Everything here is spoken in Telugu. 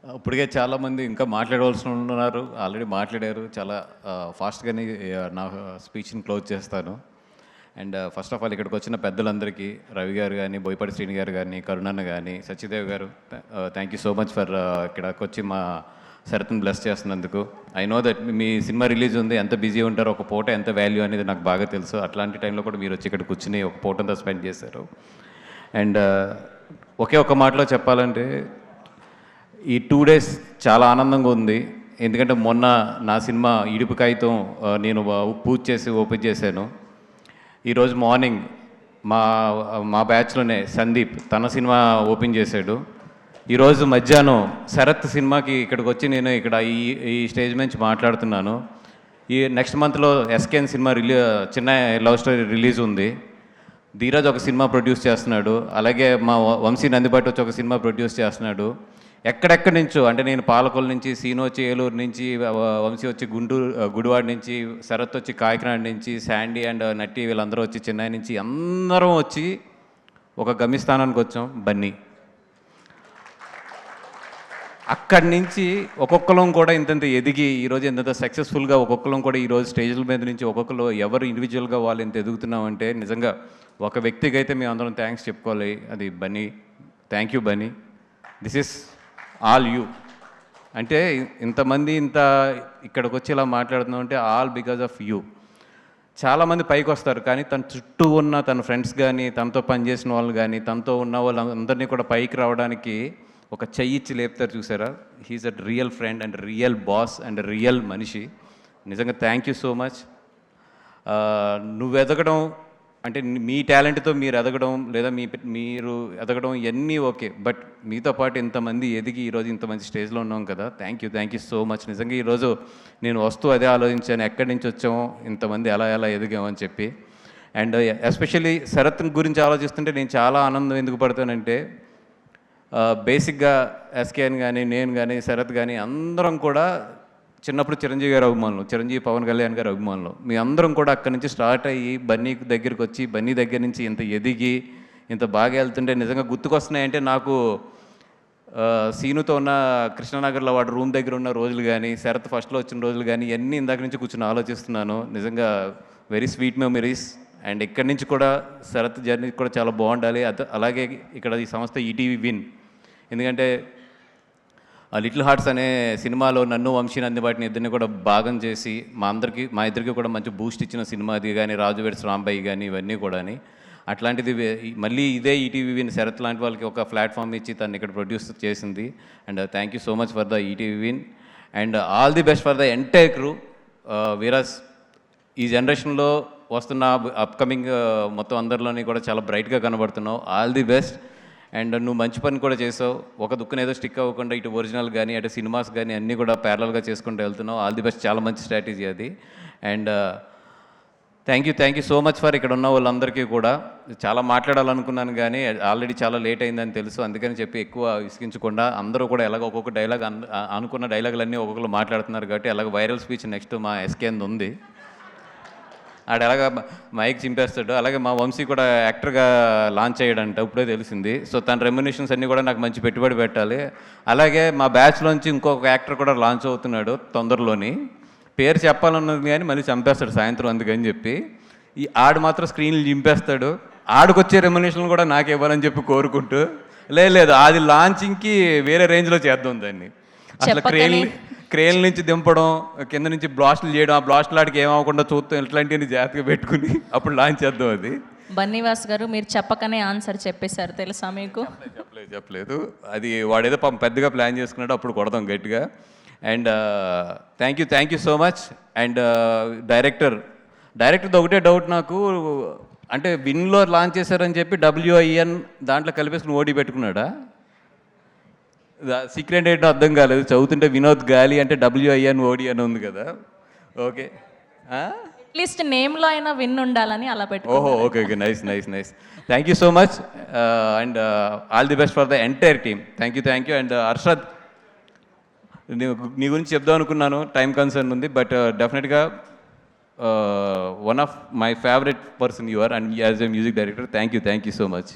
ఇప్పటికే చాలామంది ఇంకా మాట్లాడవలసి ఉన్నారు. ఆల్రెడీ మాట్లాడారు. చాలా ఫాస్ట్‌గానే నా స్పీచ్‌ని క్లోజ్ చేస్తాను. అండ్ ఫస్ట్ ఆఫ్ ఆల్ ఇక్కడికి వచ్చిన పెద్దలందరికీ రవి గారు గానీ, బోయపాటి శ్రీని గారు గానీ, కరుణన్న గానీ, సత్యదేవ్ గారు thank you so much for ఇక్కడికి వచ్చి మా శరత్‌ని బ్లెస్ చేస్తున్నందుకు. I know that me cinema release ఉంది. ఎంత బిజీ ఉంటారో, ఒక పూట ఎంత వాల్యూ అనేది నాకు బాగా తెలుసు. అట్లాంటి టైంలో కూడా మీరు వచ్చి ఇక్కడ కూర్చుని ఒక పూటంతా స్పెండ్ చేశారు. అండ్ ఒకే ఒక మాటలో చెప్పాలంటే ఈ 2 days చాలా ఆనందంగా ఉంది. ఎందుకంటే మొన్న నా సినిమా ఇడుపు కాగితం నేను పూజ చేసి ఓపెన్ చేశాను. ఈరోజు మార్నింగ్ మా మా బ్యాచ్లోనే సందీప్ తన సినిమా ఓపెన్ చేశాడు. ఈరోజు మధ్యాహ్నం శరత్ సినిమాకి ఇక్కడికి వచ్చి నేను ఇక్కడ ఈ స్టేజ్ నుంచి మాట్లాడుతున్నాను. ఈ నెక్స్ట్ మంత్లో ఎస్కేఎన్ సినిమా చిన్న లవ్ స్టోరీ రిలీజ్ ఉంది. ధీరజ్ ఒక సినిమా ప్రొడ్యూస్ చేస్తున్నాడు. అలాగే మా వంశీ నందిబాటి వచ్చి ఒక సినిమా ప్రొడ్యూస్ చేస్తున్నాడు. ఎక్కడెక్కడి నుంచో, అంటే నేను పాలకొల నుంచి, సీను వచ్చి ఏలూరు నుంచి, వంశీ వచ్చి గుడివాడ నుంచి, శరత్ వచ్చి కాకినాడ నుంచి, శాండీ అండ్ నట్టి వీళ్ళందరూ వచ్చి చెన్నై నుంచి, అందరం వచ్చి ఒక గమ్యస్థానానికి వచ్చాం, బన్నీ. అక్కడి నుంచి ఒక్కొక్కరం కూడా ఇంతంత ఎదిగి ఈరోజు ఇంతంత సక్సెస్ఫుల్గా ఒక్కొక్కరం కూడా ఈరోజు స్టేజ్ల మీద నుంచి ఒక్కొక్కరు ఎవరు ఇండివిజువల్గా వాళ్ళు ఎంత ఎదుగుతున్నామంటే నిజంగా ఒక వ్యక్తికి అయితే మేము అందరం థ్యాంక్స్ చెప్పుకోవాలి. అది Bunny. Thank you Bunny. This is all you. అంటే ఇంతమంది ఇక్కడికి వచ్చి ఇలా మాట్లాడుతున్నాం అంటే ఆల్ బికాజ్ ఆఫ్ యూ. చాలామంది పైకి వస్తారు, కానీ తన చుట్టూ ఉన్న తన ఫ్రెండ్స్ కానీ, తనతో పనిచేసిన వాళ్ళు కానీ, తనతో ఉన్న వాళ్ళందరినీ కూడా పైకి రావడానికి ఒక చెయ్యిచ్చి లేపుతారు, చూసారా? He is a real friend and real boss and real మనిషి. నిజంగా థ్యాంక్ యూ సో మచ్. నువ్వు ఎదగడం అంటే మీ టాలెంట్తో మీరు ఎదగడం, లేదా మీరు ఎదగడం ఇవన్నీ ఓకే, బట్ మీతో పాటు ఇంతమంది ఎదిగి ఈరోజు ఇంత మంచి స్టేజ్లో ఉన్నాం కదా. Thank you so much. నిజంగా ఈరోజు నేను వస్తూ అదే ఆలోచించాను, ఎక్కడి నుంచి వచ్చామో, ఇంతమంది ఎలా ఎదిగామని చెప్పి. అండ్ ఎస్పెషల్లీ శరత్ గురించి ఆలోచిస్తుంటే నేను చాలా ఆనందం ఎందుకు పడతానంటే, బేసిక్గా ఎస్కేఎన్ కానీ, నేను కానీ, శరత్ కానీ అందరం కూడా చిన్నప్పుడు చిరంజీవి గారి అభిమానులు, చిరంజీవి పవన్ కళ్యాణ్ గారి అభిమానులు. మీ అందరం కూడా అక్కడి నుంచి స్టార్ట్ అయ్యి బన్నీ దగ్గరికి వచ్చి, బన్నీ దగ్గర నుంచి ఇంత ఎదిగి ఇంత బాగా వెళ్తుంటే నిజంగా గుర్తుకొస్తున్నాయంటే నాకు సీనుతో ఉన్న కృష్ణనగర్లో వాడు రూమ్ దగ్గర ఉన్న రోజులు కానీ, శరత్ ఫస్ట్లో వచ్చిన రోజులు కానీ, ఇవన్నీ ఇందాక నుంచి కూర్చొని ఆలోచిస్తున్నాను. నిజంగా వెరీ స్వీట్ మెమరీస్. అండ్ ఇక్కడి నుంచి కూడా శరత్ జర్నీ కూడా చాలా బాగుండాలి. అలాగే ఇక్కడ ఈ సంస్థ ఈటీవీ విన్, ఎందుకంటే లిటిల్ హార్ట్స్ అనే సినిమాలో నన్ను, వంశీ నందిబాటిని ఇద్దరిని కూడా భాగం చేసి మా ఇద్దరికి కూడా మంచి బూస్ట్ ఇచ్చిన సినిమా అది కానీ, రాజు వెడ్స్ రాంబాయి కానీ, ఇవన్నీ కూడా. అట్లాంటిది మళ్ళీ ఇదే ఈటీవీ విన్ శరత్ లాంటి వాళ్ళకి ఒక ప్లాట్ఫామ్ ఇచ్చి తను ఇక్కడ ప్రొడ్యూస్ చేసింది. And thank you so much for the ETV win and all the best for the entire crew. వీరస్ ఈ జనరేషన్లో వస్తున్న అప్కమింగ్ మొత్తం అందరిలోని కూడా చాలా బ్రైట్గా కనబడుతున్నావు. All the best. అండ్ నువ్వు మంచి పని కూడా చేసావు. ఒక దుక్కున ఏదో స్టిక్ అవ్వకుండా ఇటు ఒరిజినల్ కానీ, అటు సినిమాస్ కానీ అన్నీ కూడా ప్యారలల్గా చేసుకుంటూ వెళ్తున్నావు. All the best. చాలా మంచి స్ట్రాటజీ అది. And thank you so much for ఇక్కడ ఉన్న వాళ్ళందరికీ కూడా. చాలా మాట్లాడాలనుకున్నాను కానీ ఆల్రెడీ చాలా లేట్ అయిందని తెలుసు, అందుకని చెప్పి ఎక్కువ విసిగించకుండా అందరూ కూడా ఎలాగ ఒక్కొక్క డైలాగ్ అనుకున్న డైలాగులన్నీ ఒక్కొక్కరు మాట్లాడుతున్నారు కాబట్టి అలాగ వైరల్ స్పీచ్ నెక్స్ట్ మా ఎస్కేఎన్ ఉంది. ఆడ ఎలాగ మైక్ చింపేస్తాడు. అలాగే మా వంశీ కూడా యాక్టర్గా లాంచ్ అయ్యాడంట, ఇప్పుడే తెలిసింది. సో తన రెమ్యునేషన్స్ అన్నీ కూడా నాకు మంచి పెట్టుబడి పెట్టాలి. అలాగే మా బ్యాచ్లోంచి ఇంకొక యాక్టర్ కూడా లాంచ్ అవుతున్నాడు తొందరలోని. పేరు చెప్పాలన్నది కానీ మళ్ళీ చంపేస్తాడు సాయంత్రం, అందుకని చెప్పి ఆడు మాత్రం స్క్రీన్లు చింపేస్తాడు. ఆడికొచ్చే రెమ్యునేషన్లు కూడా నాకు ఇవ్వాలని చెప్పి కోరుకుంటూ, లేదు అది లాంచింగ్కి వేరే రేంజ్లో చేద్దాం దాన్ని. అసలు క్రేన్ నుంచి దింపడం, కింద నుంచి బ్లాస్టులు చేయడం, ఆ బ్లాస్టులు ఆడికి ఏమవ్వకుండా చూస్తాం, ఇట్లాంటివన్నీ జాగ్రత్తగా పెట్టుకుని అప్పుడు లాంచ్ చేద్దాం అది. బన్నీవాస్ గారు మీరు చెప్పకనే ఆన్సర్ చెప్పేశారు, తెలుసా మీకు? చెప్పలేదు. అది వాడేదో పెద్దగా ప్లాన్ చేసుకున్నాడు, అప్పుడు కొడదాం గట్టిగా. And thank you so much. And డైరెక్టర్ది ఒకటే డౌట్ నాకు, అంటే విన్లో లాంచ్ చేశారని చెప్పి WIN దాంట్లో కలిపేసుకుని ఓడి పెట్టుకున్నాడా? సీక్రెట్ ఏంటో అర్థం కాలేదు. చదువుతుంటే వినోద్ గాలి అంటే WIN OD అని ఉంది కదా. ఓకే, అట్లీస్ట్ నేమ్లో అయినా విన్ ఉండాలని అలా పెట్టు. Okay nice. Thank you so much and all the best for the entire team. Thank you. And Arshad, నీ గురించి చెప్దాం అనుకున్నాను, టైం కన్సర్న్ ఉంది, బట్ డెఫినెట్గా one of my favourite person you are and as a music director. Thank you so much.